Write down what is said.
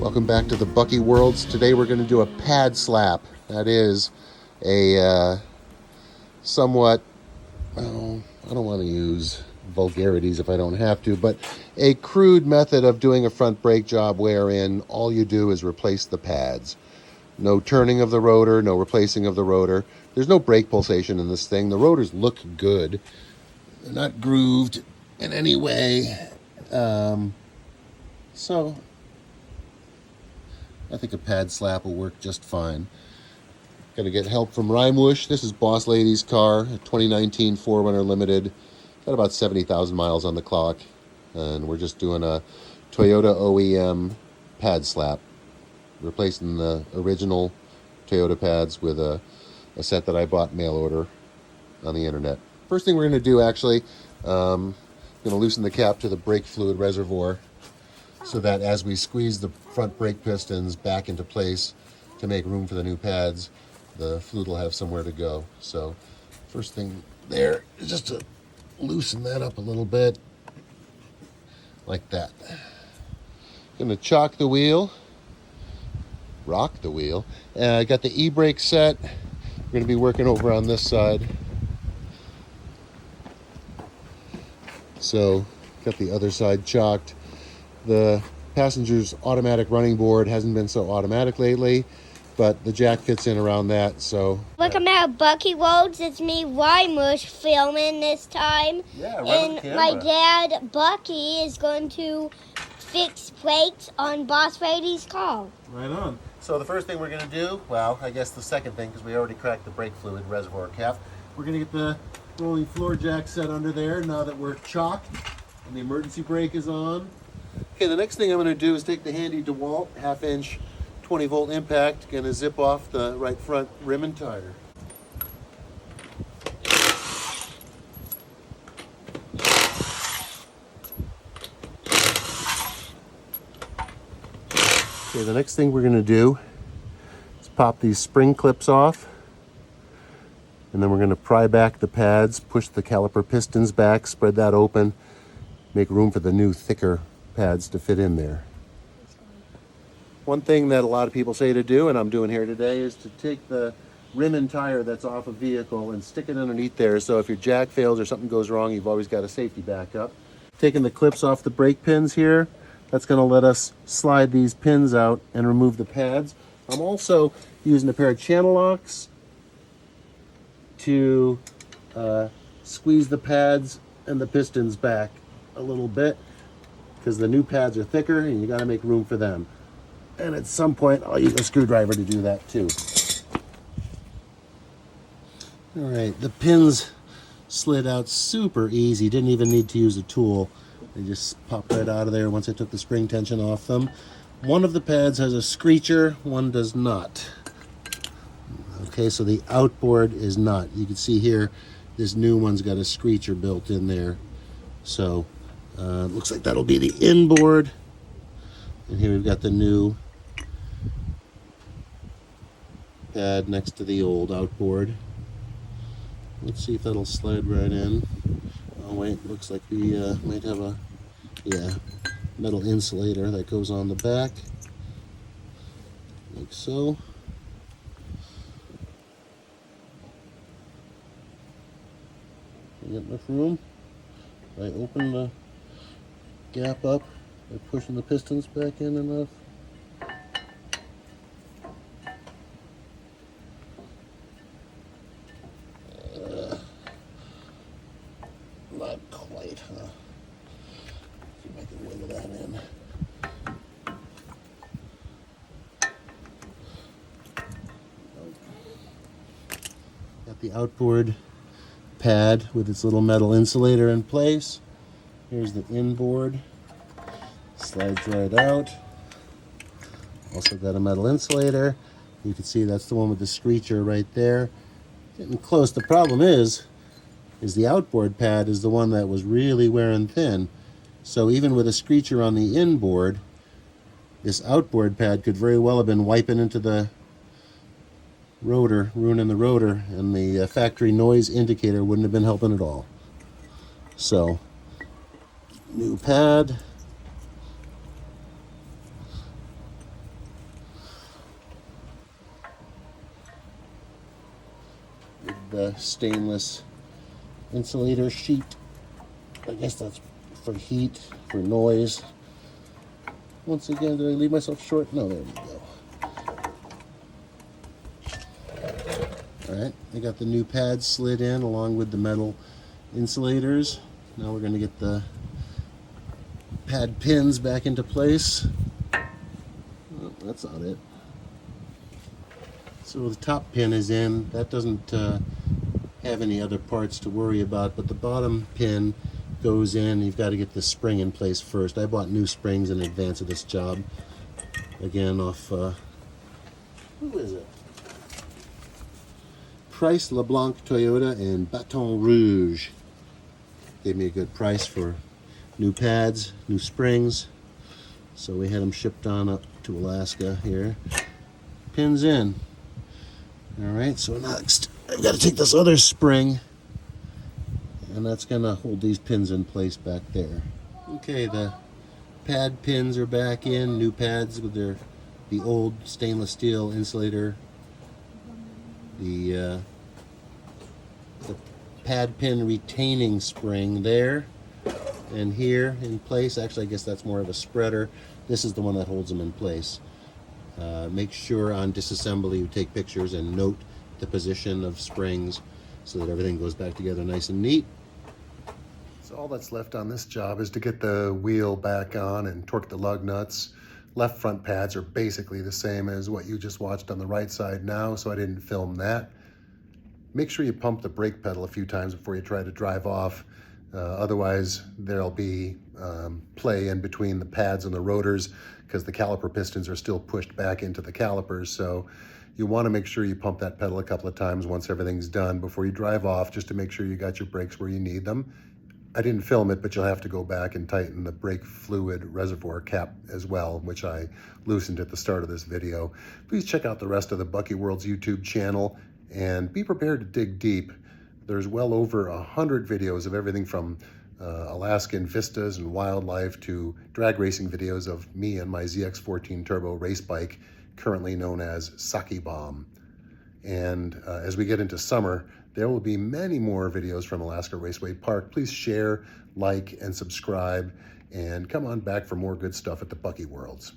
Welcome back to the Bucky Worlds. Today we're going to do a pad slap. That is a somewhat, well, I don't want to use vulgarities if I don't have to, but a crude method of doing a front brake job wherein all you do is replace the pads. No turning of the rotor, no replacing of the rotor. There's no brake pulsation in this thing. The rotors look good. They're not grooved in any way. So I think a pad slap will work just fine. Gonna get help from Rhymewish. This is Boss Lady's car, a 2019 4Runner Limited. Got about 70,000 miles on the clock. And we're just doing a Toyota OEM pad slap. Replacing the original Toyota pads with a set that I bought mail order on the internet. First thing we're gonna do actually, gonna loosen the cap to the brake fluid reservoir, so that as we squeeze the front brake pistons back into place to make room for the new pads, the fluid will have somewhere to go. So first thing there is just to loosen that up a little bit, like that. Gonna chock the wheel, rock the wheel. I got the e-brake set. We're gonna be working over on this side. So got the other side chocked. The passenger's automatic running board hasn't been so automatic lately, but the jack fits in around that, so. Welcome at Bucky Roads. It's me, Rhymewish, filming this time. Yeah, right and on camera. my dad, Bucky, is going to fix brakes on Boss Lady's car. Right on. So the first thing we're going to do, well, I guess the second thing, because we already cracked the brake fluid reservoir cap, we're going to get the rolling floor jack set under there now that we're chocked and the emergency brake is on. Okay, the next thing I'm going to do is take the handy DeWalt half-inch 20-volt impact. Going to zip off the right front rim and tire. Okay, the next thing we're going to do is pop these spring clips off, and then we're going to pry back the pads, push the caliper pistons back, spread that open, make room for the new thicker pads to fit in there. One thing that a lot of people say to do, and I'm doing here today, is to take the rim and tire that's off a vehicle and stick it underneath there, so if your jack fails or something goes wrong, you've always got a safety backup. Taking the clips off the brake pins here, that's going to let us slide these pins out and remove the pads. I'm also using a pair of channel locks to squeeze the pads and the pistons back a little bit, because the new pads are thicker and you got to make room for them. And at some point I'll use a screwdriver to do that too. All right, the pins slid out super easy. Didn't even need to use a tool. They just popped right out of there once I took the spring tension off them. One of the pads has a screecher, one does not. Okay, so the outboard is not. You can see here, this new one's got a screecher built in there. So looks like that'll be the inboard. And here we've got the new pad next to the old outboard. Let's see if that'll slide right in. Oh wait, looks like we might have a, metal insulator that goes on the back, like so. You got enough room? I open the gap up by pushing the pistons back in enough. Not quite, huh? See if I can wiggle that in. Got the outboard pad with its little metal insulator in place. Here's the inboard. Slides right out. Also got a metal insulator. You can see that's the one with the screecher right there. Getting close. The problem is the outboard pad is the one that was really wearing thin. So even with a screecher on the inboard, this outboard pad could very well have been wiping into the rotor, ruining the rotor, and the factory noise indicator wouldn't have been helping at all. So, new pad. the stainless insulator sheet. I guess that's for heat, for noise. Once again, did I leave myself short? No, there we go. Alright, I got the new pads slid in along with the metal insulators. Now we're going to get the pad pins back into place. Oh, that's not it. So the top pin is in. That doesn't have any other parts to worry about, but the bottom pin goes in. You've got to get the spring in place first. I bought new springs in advance of this job. Again, off, who is it? Price LeBlanc Toyota in Baton Rouge. Gave me a good price for new pads, new springs. So we had them shipped on up to Alaska here. Pins in. Alright, so next I've got to take this other spring, and that's going to hold these pins in place back there. Okay, the pad pins are back in, new pads with the old stainless steel insulator. The pad pin retaining spring there and here in place. Actually, I guess that's more of a spreader. This is the one that holds them in place. Make sure on disassembly you take pictures and note the position of springs so that everything goes back together nice and neat. So all that's left on this job is to get the wheel back on and torque the lug nuts. Left front pads are basically the same as what you just watched on the right side now, so I didn't film that. Make sure you pump the brake pedal a few times before you try to drive off. Otherwise, there'll be play in between the pads and the rotors because the caliper pistons are still pushed back into the calipers. So you want to make sure you pump that pedal a couple of times once everything's done before you drive off, just to make sure you got your brakes where you need them. I didn't film it, but you'll have to go back and tighten the brake fluid reservoir cap as well, which I loosened at the start of this video. Please check out the rest of the Bucky World's YouTube channel and be prepared to dig deep. There's well over 100 videos of everything from Alaskan vistas and wildlife to drag racing videos of me and my ZX14 Turbo race bike, currently known as Saki Bomb. And as we get into summer, there will be many more videos from Alaska Raceway Park. Please share, like, and subscribe, and come on back for more good stuff at the Bucky Worlds.